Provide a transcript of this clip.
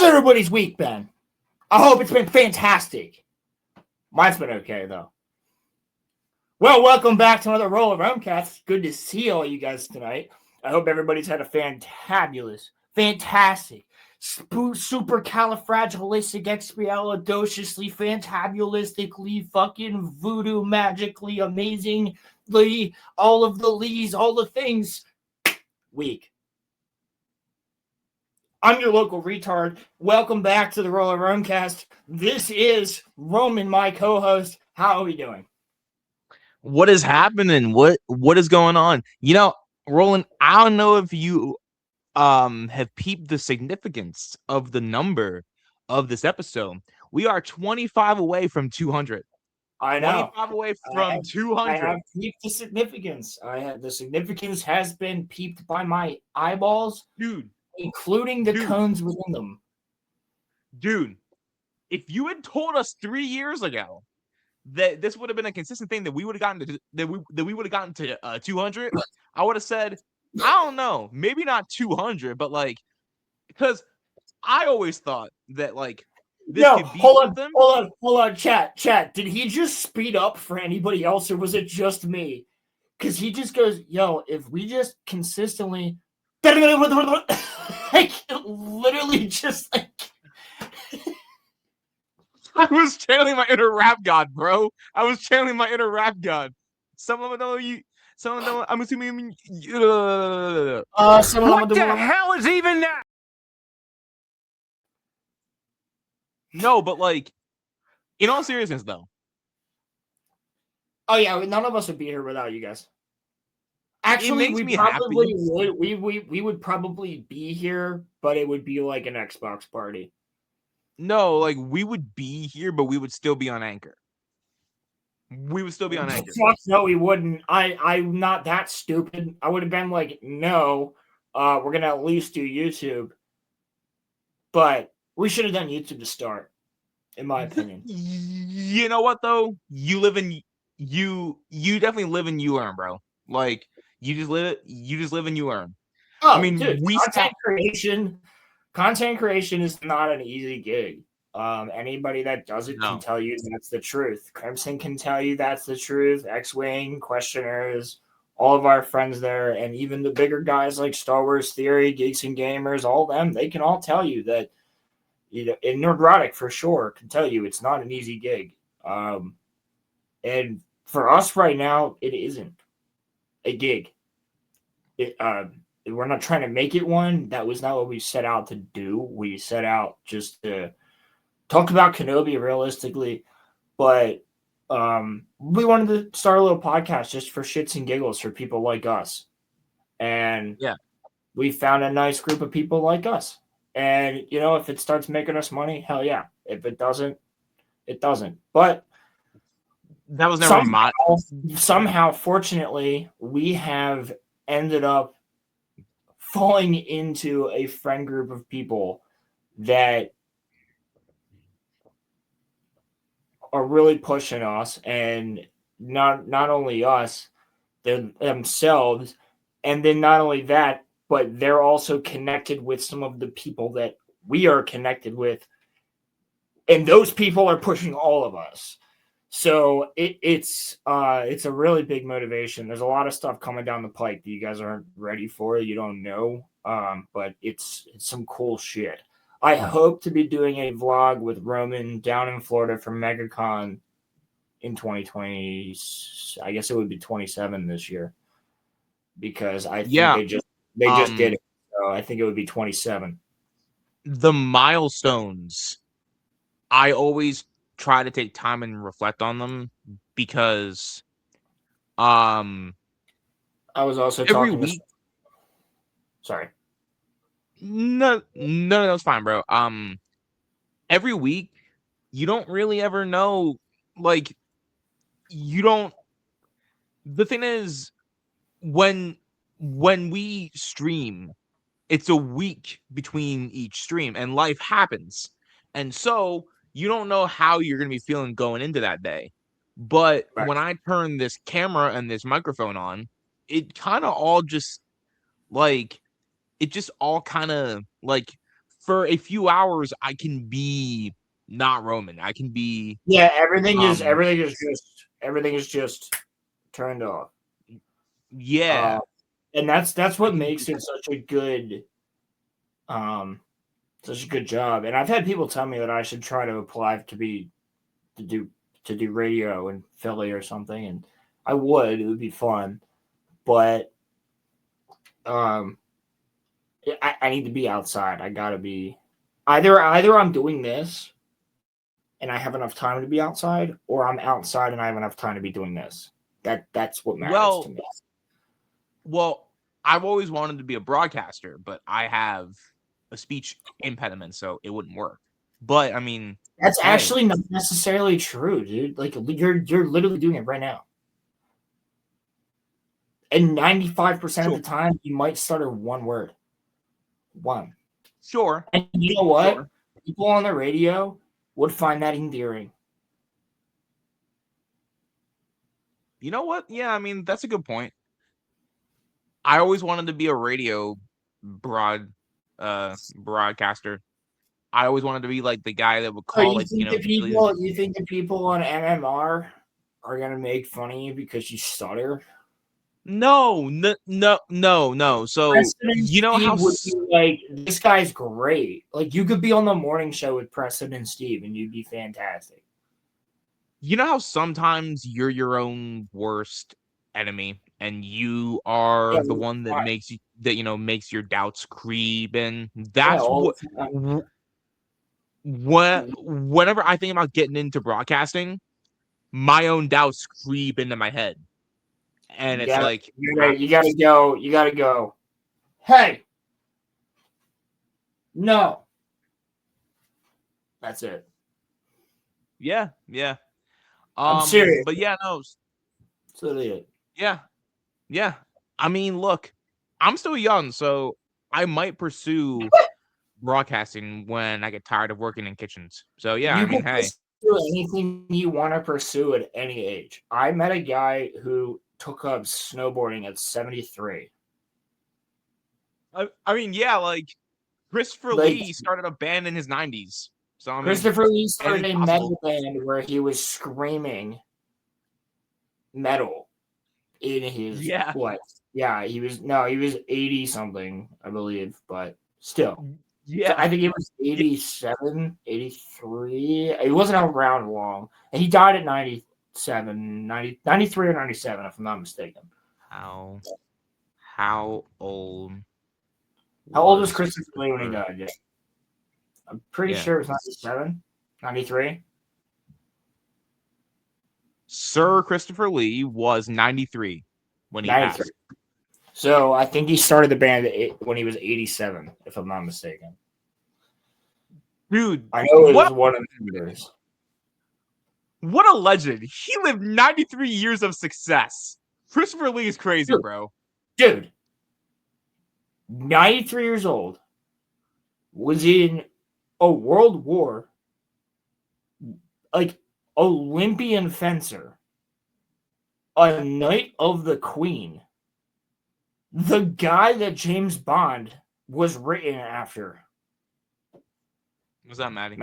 everybody's week been? I hope it's been fantastic. Mine's been okay, though. Well, welcome back to another RoloRome cast. Good to see all you guys tonight. I hope everybody's had a fantabulous, fantastic, supercalifragilisticexpialidociously, fantabulistically, fucking voodoo magically, amazingly, all of the lees, all the things week. I'm your local retard. Welcome back to the RoloRome cast. This is Roman, my co-host. How are we doing? What is happening? What is going on? You know, Roland, I don't know if you have peeped the significance of the number of this episode. We are 25 away from 200. I know. 25 away from 200. I have peeped the significance. The significance has been peeped by my eyeballs, dude, including the cones within them. Dude, if you had told us 3 years ago that this would have been a consistent thing that we would have gotten to we would have gotten to 200, I would have said, I don't know, maybe not 200, but like, because I always thought that like this could be something. Hold on, chat. Did he just speed up for anybody else, or was it just me? Because he just goes, yo, if we just consistently, like literally just like. I was channeling my inner rap god, bro. Some of them know you. Some of them, I'm assuming. What the hell is even that? No, but like, in all seriousness, though. Oh yeah, none of us would be here without you guys. Actually, we would probably be here, but it would be like an Xbox party. No, like we would be here, but we would still be on Anchor. Fuck no, we wouldn't. I'm not that stupid. I would have been like, no, we're gonna at least do YouTube. But we should have done YouTube to start, in my opinion. You know what though? You definitely live in you learn, bro. Like you just live in you learn. Oh, I mean, dude, content creation is not an easy gig. Anybody that does it can tell you that's the truth. Crimson can tell you that's the truth. X-Wing, Questioners, all of our friends there, and even the bigger guys like Star Wars Theory, Geeks and Gamers, all them, they can all tell you that, you know, and Nerdrotic for sure can tell you it's not an easy gig. And for us right now, it isn't a gig. We're not trying to make it one. That was not what we set out to do. We set out just to talk about Kenobi realistically, but we wanted to start a little podcast just for shits and giggles for people like us. And yeah, we found a nice group of people like us. And, you know, if it starts making us money, hell yeah. If it doesn't, it doesn't. But that was never somehow, fortunately, we have ended up falling into a friend group of people that are really pushing us, and not only us, themselves, and then not only that, but they're also connected with some of the people that we are connected with, and those people are pushing all of us. So it's a really big motivation. There's a lot of stuff coming down the pike that you guys aren't ready for. You don't know, but it's some cool shit. I hope to be doing a vlog with Roman down in Florida for MegaCon in 2020. I guess it would be 27 this year, because I think they just did it. So I think it would be 27. The milestones, I always try to take time and reflect on them, because I was also every week. Sorry. No, that's fine, bro. Every week you don't really ever know, like, you don't. The thing is, when we stream, it's a week between each stream, and life happens, and so you don't know how you're going to be feeling going into that day. But when I turn this camera and this microphone on, it kind of all just like, it just all kind of like for a few hours I can be not Roman. I can be everything is just turned off. yeah. And that's I what can makes it such a good job. And I've had people tell me that I should try to apply to do radio in Philly or something, and I would. It would be fun, but um, I need to be outside. I gotta be either I'm doing this and I have enough time to be outside, or I'm outside and I have enough time to be doing this. That's what matters to me. Well, I've always wanted to be a broadcaster, but I have a speech impediment, so it wouldn't work. But I mean, That's actually not necessarily true, dude. Like you're literally doing it right now. And 95% of the time, you might stutter one word. One. Sure. And you know what? Sure. People on the radio would find that endearing. You know what? Yeah, I mean, that's a good point. I always wanted to be a radio broadcaster. I always wanted to be like the guy that would call you think the people on MMR are gonna make fun of you because you stutter? No. So Preston and you know Steve how would be like, this guy's great. Like you could be on the morning show with Preston and Steve, and you'd be fantastic. You know how sometimes you're your own worst enemy, and you are the one that makes your doubts creep in. That's whenever I think about getting into broadcasting, my own doubts creep into my head. And it's like you gotta go. Hey, no. That's it. Yeah. I'm serious. But yeah, no. That's literally it. Yeah. I mean, look, I'm still young, so I might pursue broadcasting when I get tired of working in kitchens. So yeah, I mean, hey, anything you want to pursue at any age. I met a guy who took up snowboarding at 73. I mean, yeah, like Christopher Lee started a band in his 90s. So I mean, Christopher Lee started a metal band where he was screaming metal in his what? Yeah, he was 80 something, I believe, but still. Yeah. So I think he was 87, 83. He wasn't around long. And he died at 97, 93 or 97, if I'm not mistaken. How old? How old was Christopher Lee when he died? Yeah. I'm pretty sure it was 97, 93. Sir Christopher Lee was 93 when he passed. So I think he started the band when he was 87, if I'm not mistaken. Dude, I know it was one of the leaders. What a legend. He lived 93 years of success. Christopher Lee is crazy, bro. Dude, 93 years old, was in a world war, like Olympian fencer, a Knight of the Queen, the guy that James Bond was written after. Was that Maddie?